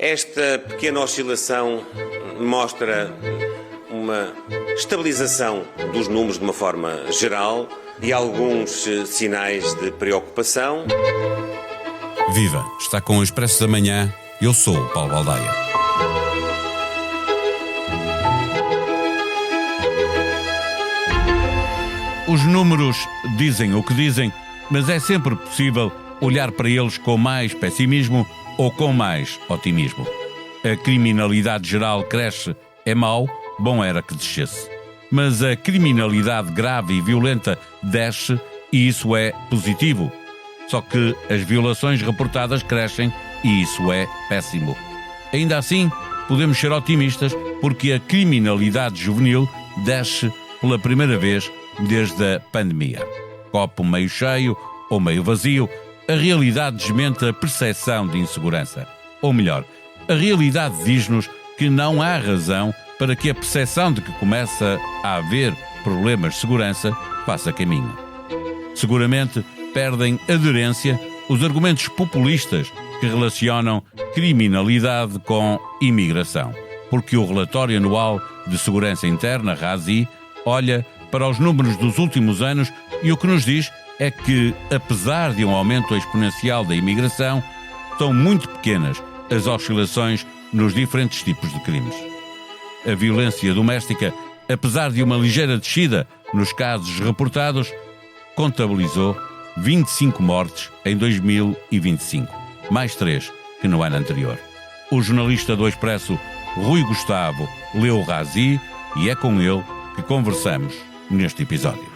Esta pequena oscilação mostra uma estabilização dos números de uma forma geral e alguns sinais de preocupação. Viva! Está com o Expresso da Manhã. Eu sou o Paulo Baldaia. Os números dizem o que dizem, mas é sempre possível olhar para eles com mais pessimismo ou com mais otimismo. A criminalidade geral cresce, é mau, bom era que descesse. Mas a criminalidade grave e violenta desce e isso é positivo. Só que as violações reportadas crescem e isso é péssimo. Ainda assim, podemos ser otimistas porque a criminalidade juvenil desce pela primeira vez desde a pandemia. Copo meio cheio ou meio vazio, a realidade desmente a percepção de insegurança. Ou melhor, a realidade diz-nos que não há razão para que a percepção de que começa a haver problemas de segurança faça caminho. Seguramente perdem aderência os argumentos populistas que relacionam criminalidade com imigração, porque o relatório anual de segurança interna, RASI, olha para os números dos últimos anos e o que nos diz é que, apesar de um aumento exponencial da imigração, são muito pequenas as oscilações nos diferentes tipos de crimes. A violência doméstica, apesar de uma ligeira descida nos casos reportados, contabilizou 25 mortes em 2025, mais 3 que no ano anterior. O jornalista do Expresso, Rui Gustavo, leu o RASI e é com ele que conversamos neste episódio.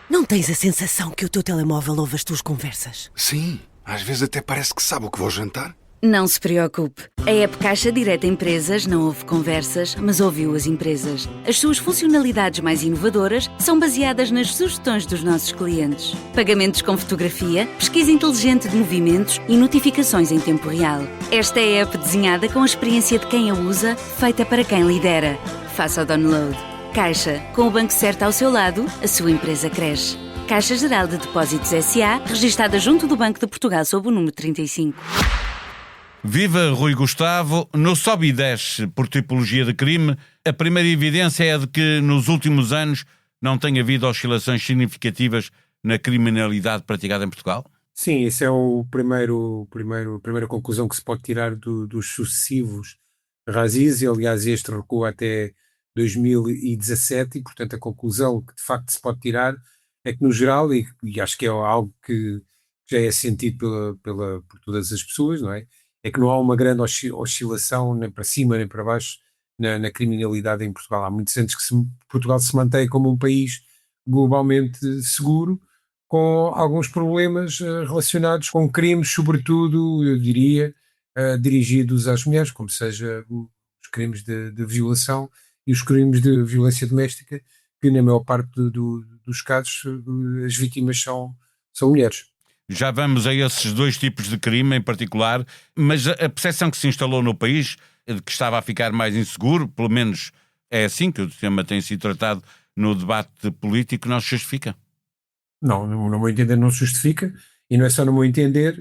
Não tens a sensação que o teu telemóvel ouve as tuas conversas? Sim, às vezes até parece que sabe o que vou jantar. Não se preocupe. A app Caixa Direta Empresas não ouve conversas, mas ouviu as empresas. As suas funcionalidades mais inovadoras são baseadas nas sugestões dos nossos clientes. Pagamentos com fotografia, pesquisa inteligente de movimentos e notificações em tempo real. Esta é a app desenhada com a experiência de quem a usa, feita para quem lidera. Faça o download. Caixa, com o banco certo ao seu lado, a sua empresa cresce. Caixa Geral de Depósitos S.A., registada junto do Banco de Portugal sob o número 35. Viva Rui Gustavo. No sobe e desce por tipologia de crime, a primeira evidência é de que nos últimos anos não tem havido oscilações significativas na criminalidade praticada em Portugal? Sim, isso é a primeira conclusão que se pode tirar dos sucessivos RASIs, e aliás este recua até 2017 e portanto a conclusão que de facto se pode tirar é que no geral, e acho que é algo que já é sentido por todas as pessoas, não é? É que não há uma grande oscilação nem para cima nem para baixo na criminalidade em Portugal. Há muitos anos que Portugal se mantém como um país globalmente seguro, com alguns problemas relacionados com crimes, sobretudo, eu diria, dirigidos às mulheres, como seja os crimes de violação e os crimes de violência doméstica, que na maior parte dos casos as vítimas são mulheres. Já vamos a esses dois tipos de crime em particular, mas a percepção que se instalou no país de que estava a ficar mais inseguro, pelo menos é assim que o tema tem sido tratado no debate político, não se justifica? Não, no meu entender não se justifica, e não é só no meu entender.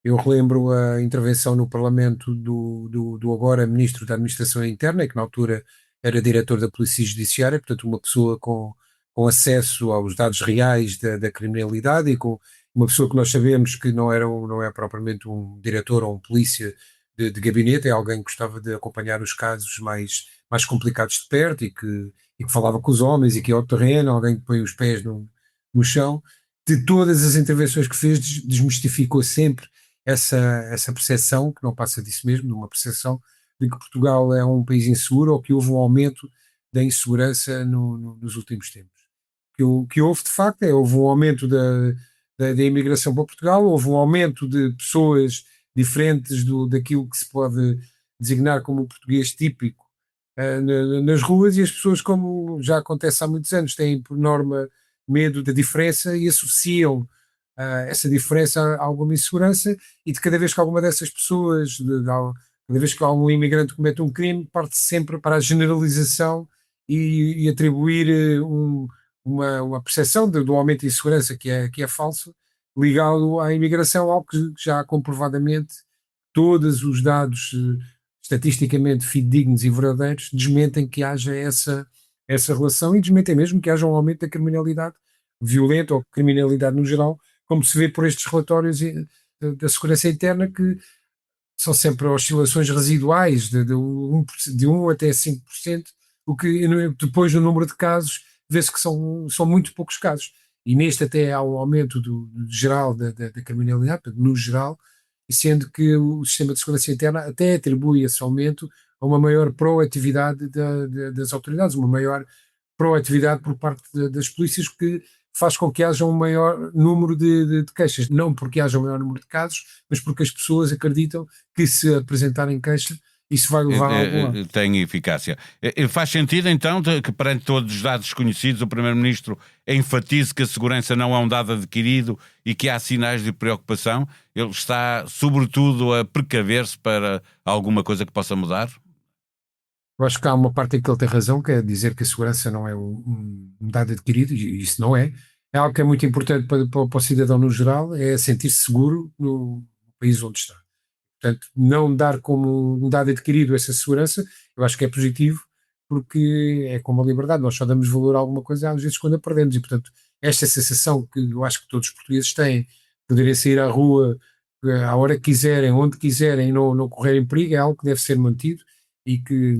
Eu relembro a intervenção no Parlamento do agora Ministro da Administração Interna, que na altura era diretor da Polícia Judiciária, portanto uma pessoa com acesso aos dados reais da criminalidade e com uma pessoa que nós sabemos que não é propriamente um diretor ou um polícia de gabinete, é alguém que gostava de acompanhar os casos mais complicados de perto e que falava com os homens e que ia ao terreno, alguém que põe os pés no chão. De todas as intervenções que fez, desmistificou sempre essa percepção, que não passa disso mesmo, de uma percepção de que Portugal é um país inseguro ou que houve um aumento da insegurança nos últimos tempos. O que houve de facto houve um aumento da imigração para Portugal, houve um aumento de pessoas diferentes daquilo que se pode designar como o português típico nas ruas, e as pessoas, como já acontece há muitos anos, têm por norma medo da diferença e associam essa diferença a alguma insegurança, e de cada vez que alguma dessas pessoas, cada vez que algum imigrante comete um crime, parte sempre para a generalização e atribuir uma percepção do aumento de insegurança que é falso, ligado à imigração, algo que já comprovadamente todos os dados estatisticamente fidedignos e verdadeiros desmentem que haja essa relação e desmentem mesmo que haja um aumento da criminalidade violenta ou criminalidade no geral, como se vê por estes relatórios da segurança interna, que são sempre oscilações residuais de 1 até 5%, o que depois no número de casos vê-se que são muito poucos casos. E neste até há um aumento do geral da criminalidade, no geral, sendo que o sistema de segurança interna até atribui esse aumento a uma maior proatividade das autoridades, uma maior proatividade por parte das polícias, que faz com que haja um maior número de queixas. Não porque haja um maior número de casos, mas porque as pessoas acreditam que se apresentarem queixa, isso vai levar a algum lado. Tem eficácia. Faz sentido, então, que perante todos os dados conhecidos, o Primeiro-Ministro enfatize que a segurança não é um dado adquirido e que há sinais de preocupação? Ele está, sobretudo, a precaver-se para alguma coisa que possa mudar? Eu acho que há uma parte em que ele tem razão, que é dizer que a segurança não é um dado adquirido, e isso não é. É algo que é muito importante para o cidadão no geral, é sentir-se seguro no país onde está. Portanto, não dar como um dado adquirido essa segurança, eu acho que é positivo, porque é como a liberdade, nós só damos valor a alguma coisa às vezes quando a perdemos, e portanto, esta sensação que eu acho que todos os portugueses têm, poderem sair à rua à hora que quiserem, onde quiserem, e não correrem perigo, é algo que deve ser mantido e que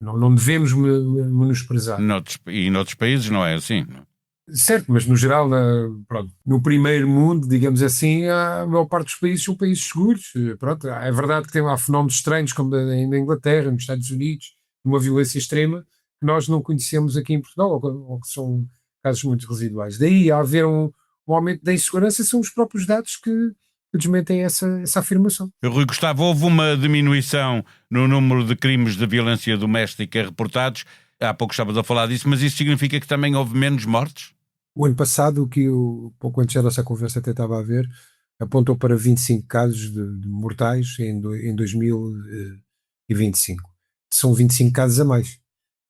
não devemos menosprezar. E noutros países não é assim? Certo, mas no geral, pronto, no primeiro mundo, digamos assim, a maior parte dos países são países seguros. Pronto, é verdade que há fenómenos estranhos, como na Inglaterra, nos Estados Unidos, uma violência extrema, que nós não conhecemos aqui em Portugal, ou que são casos muito residuais. Daí a haver um aumento da insegurança, são os próprios dados que desmentem essa afirmação. Rui Gustavo, houve uma diminuição no número de crimes de violência doméstica reportados. Há pouco estavas a falar disso, mas isso significa que também houve menos mortes? O ano passado, que pouco antes da nossa conversa até estava a ver, apontou para 25 casos de mortais em 2025. São 25 casos a mais,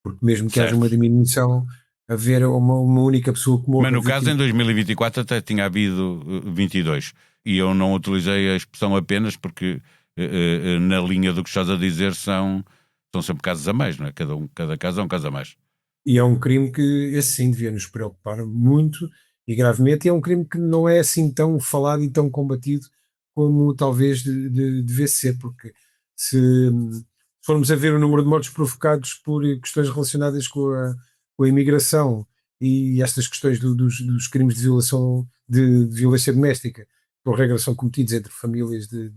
porque mesmo que haja uma diminuição, haver uma única pessoa que morra... Mas no caso, em 2024 até tinha havido 22. E eu não utilizei a expressão apenas porque, na linha do que estás a dizer, são sempre casos a mais, não é? Cada caso é um caso a mais. E é um crime que, esse sim, devia nos preocupar muito e gravemente, e é um crime que não é assim tão falado e tão combatido como talvez devesse ser, porque se formos a ver o número de mortes provocados por questões relacionadas com a imigração e estas questões dos crimes de violação, de violência doméstica, por regra são cometidos entre famílias de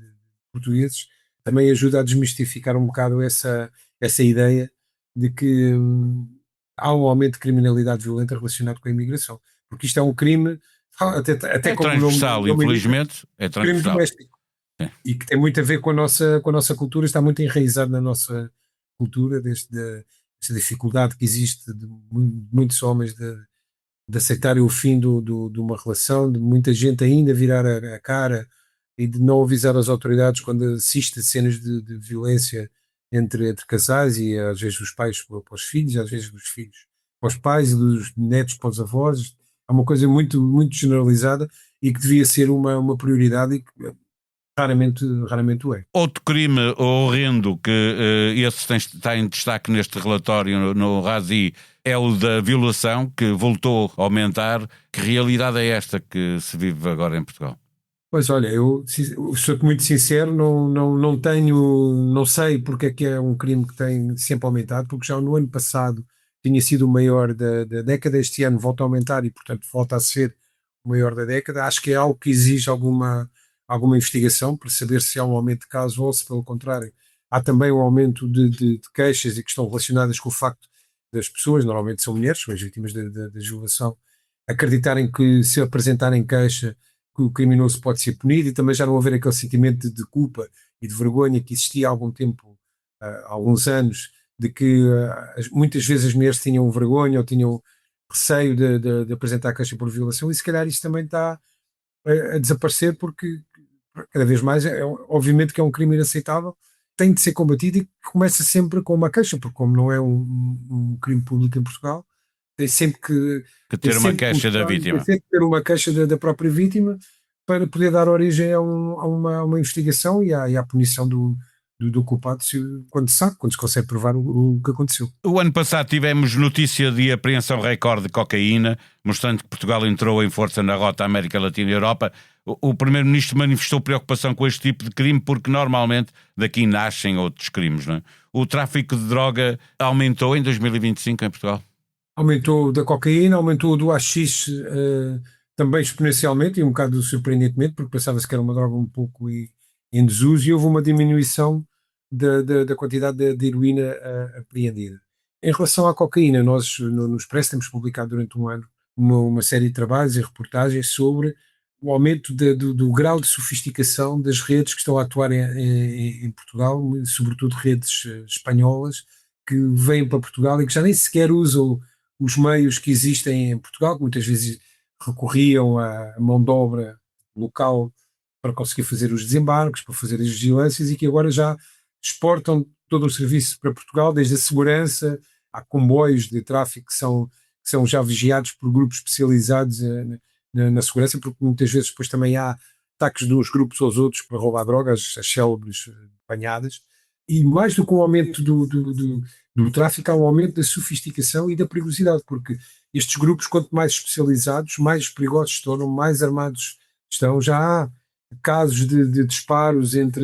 portugueses, também ajuda a desmistificar um bocado essa ideia de que há um aumento de criminalidade violenta relacionado com a imigração, porque isto é um crime até é como transversal, infelizmente, é crime transversal. doméstico, e que tem muito a ver com a nossa cultura, está muito enraizado na nossa cultura, desta dificuldade que existe de muitos homens de aceitarem o fim de uma relação, de muita gente ainda virar a cara e de não avisar as autoridades quando assiste a cenas de violência entre casais, e às vezes os pais para os filhos, às vezes dos filhos para os pais e dos netos para os avós. É uma coisa muito, muito generalizada e que devia ser uma prioridade e que raramente o é. Outro crime horrendo que esse está em destaque neste relatório no RASI é o da violação, que voltou a aumentar. Que realidade é esta que se vive agora em Portugal? Pois olha, eu sou muito sincero, não sei porque é que é um crime que tem sempre aumentado, porque já no ano passado tinha sido o maior da década, este ano volta a aumentar e portanto volta a ser o maior da década. Acho que é algo que exige alguma investigação para saber se há um aumento de casos ou se pelo contrário há também um aumento de queixas e que estão relacionadas com o facto das pessoas, normalmente são mulheres, são as vítimas da violação, acreditarem que se apresentarem queixa que o criminoso pode ser punido, e também já não haver aquele sentimento de culpa e de vergonha que existia há algum tempo, há alguns anos, de que muitas vezes as mulheres tinham vergonha ou tinham receio de apresentar queixa por violação, e se calhar isso também está a desaparecer, porque cada vez mais obviamente que é um crime inaceitável, tem de ser combatido e começa sempre com uma queixa, porque como não é um crime público em Portugal, tem sempre que ter uma queixa da vítima. Tem sempre que ter uma queixa da própria vítima, para poder dar origem a uma investigação e à punição do culpado, quando se consegue provar o que aconteceu. O ano passado tivemos notícia de apreensão recorde de cocaína, mostrando que Portugal entrou em força na rota América Latina e Europa. O Primeiro-Ministro manifestou preocupação com este tipo de crime porque normalmente daqui nascem outros crimes, não é? O tráfico de droga aumentou em 2025 em Portugal? Aumentou da cocaína, aumentou do AX também exponencialmente e um bocado surpreendentemente, porque pensava-se que era uma droga um pouco em desuso, e houve uma diminuição da quantidade de heroína apreendida. Em relação à cocaína, nós no Expresso temos publicado durante um ano uma série de trabalhos e reportagens sobre o aumento do grau de sofisticação das redes que estão a atuar em Portugal, sobretudo redes espanholas, que vêm para Portugal e que já nem sequer usam os meios que existem em Portugal, que muitas vezes recorriam à mão de obra local para conseguir fazer os desembarques, para fazer as vigilâncias, e que agora já exportam todo o serviço para Portugal, desde a segurança, há comboios de tráfico que são já vigiados por grupos especializados na segurança, porque muitas vezes depois também há ataques de uns grupos aos outros para roubar drogas, as célebres apanhadas, e mais do que um aumento do tráfico, há um aumento da sofisticação e da perigosidade, porque estes grupos, quanto mais especializados, mais perigosos se tornam, mais armados estão. Já há casos de disparos entre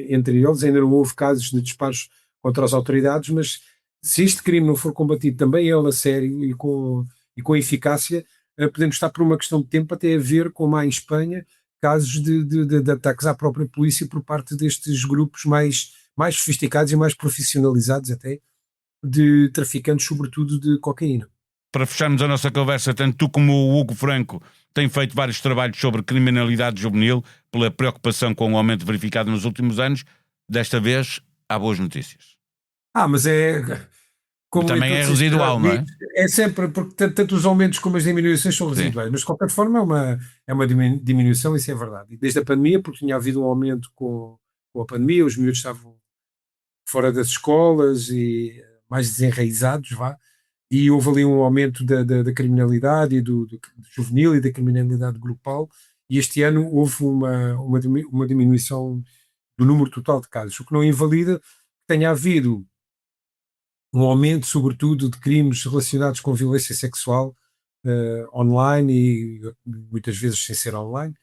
eles, ainda não houve casos de disparos contra as autoridades, mas se este crime não for combatido também ele a sério e com eficácia, podemos estar por uma questão de tempo até a ver, como há em Espanha, casos de ataques à própria polícia por parte destes grupos mais sofisticados e mais profissionalizados até, de traficantes, sobretudo de cocaína. Para fecharmos a nossa conversa, tanto tu como o Hugo Franco têm feito vários trabalhos sobre criminalidade juvenil pela preocupação com o aumento verificado nos últimos anos. Desta vez, há boas notícias. Mas como também é residual, não é? É sempre, porque tanto os aumentos como as diminuições são residuais, mas de qualquer forma é uma diminuição, isso é verdade. E desde a pandemia, porque tinha havido um aumento com a pandemia, os miúdos estavam fora das escolas e mais desenraizados, e houve ali um aumento da criminalidade e do juvenil e da criminalidade grupal, e este ano houve uma diminuição do número total de casos, o que não invalida que tenha havido um aumento, sobretudo, de crimes relacionados com violência sexual online e muitas vezes sem ser online,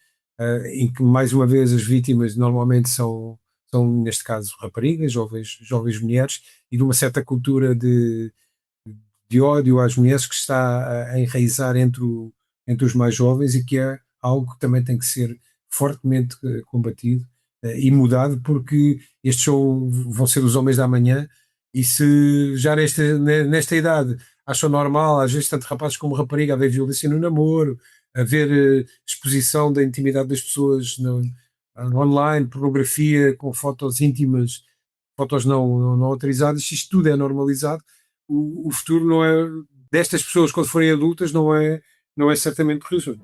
em que, mais uma vez, as vítimas normalmente são neste caso, raparigas, jovens mulheres, e de uma certa cultura de ódio às mulheres que está a enraizar entre os mais jovens, e que é algo que também tem que ser fortemente combatido e mudado, porque estes vão ser os homens da amanhã, e se já nesta idade acham normal, às vezes tanto rapazes como rapariga, haver violência no namoro, haver exposição da intimidade das pessoas online, pornografia com fotos íntimas, fotos não autorizadas, isto tudo é normalizado, o futuro não é destas pessoas, quando forem adultas, não é certamente risonho.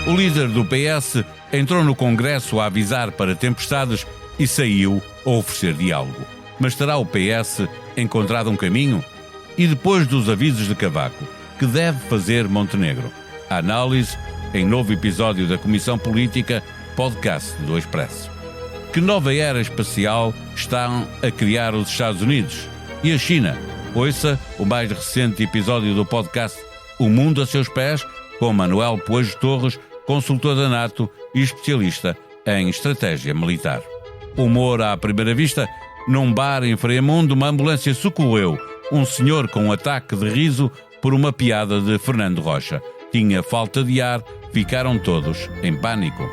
O líder do PS entrou no Congresso a avisar para tempestades e saiu a oferecer diálogo. Mas terá o PS encontrado um caminho? E depois dos avisos de Cavaco, que deve fazer Montenegro? A análise em novo episódio da Comissão Política, podcast do Expresso. Que nova era espacial estão a criar os Estados Unidos? E a China? Ouça o mais recente episódio do podcast O Mundo a Seus Pés, com Manuel Poejo Torres, consultor da NATO e especialista em estratégia militar. Humor à primeira vista? Num bar em Freamundo, uma ambulância socorreu um senhor com um ataque de riso por uma piada de Fernando Rocha. Tinha falta de ar, ficaram todos em pânico.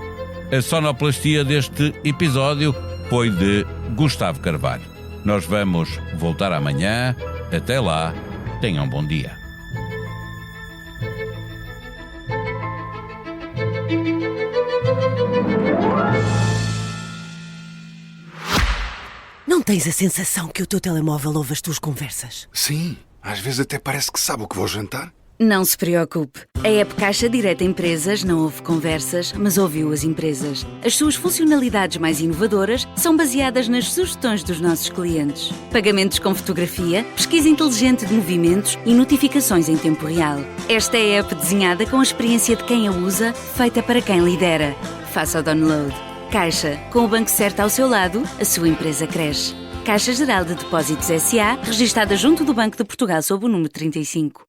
A sonoplastia deste episódio foi de Gustavo Carvalho. Nós vamos voltar amanhã. Até lá, tenham um bom dia. Não tens a sensação que o teu telemóvel ouve as tuas conversas? Sim, às vezes até parece que sabe o que vou jantar. Não se preocupe. A app Caixa Direta Empresas não ouve conversas, mas ouviu as empresas. As suas funcionalidades mais inovadoras são baseadas nas sugestões dos nossos clientes. Pagamentos com fotografia, pesquisa inteligente de movimentos e notificações em tempo real. Esta é a app desenhada com a experiência de quem a usa, feita para quem lidera. Faça o download. Caixa, com o banco certo ao seu lado, a sua empresa cresce. Caixa Geral de Depósitos S.A., registada junto do Banco de Portugal sob o número 35.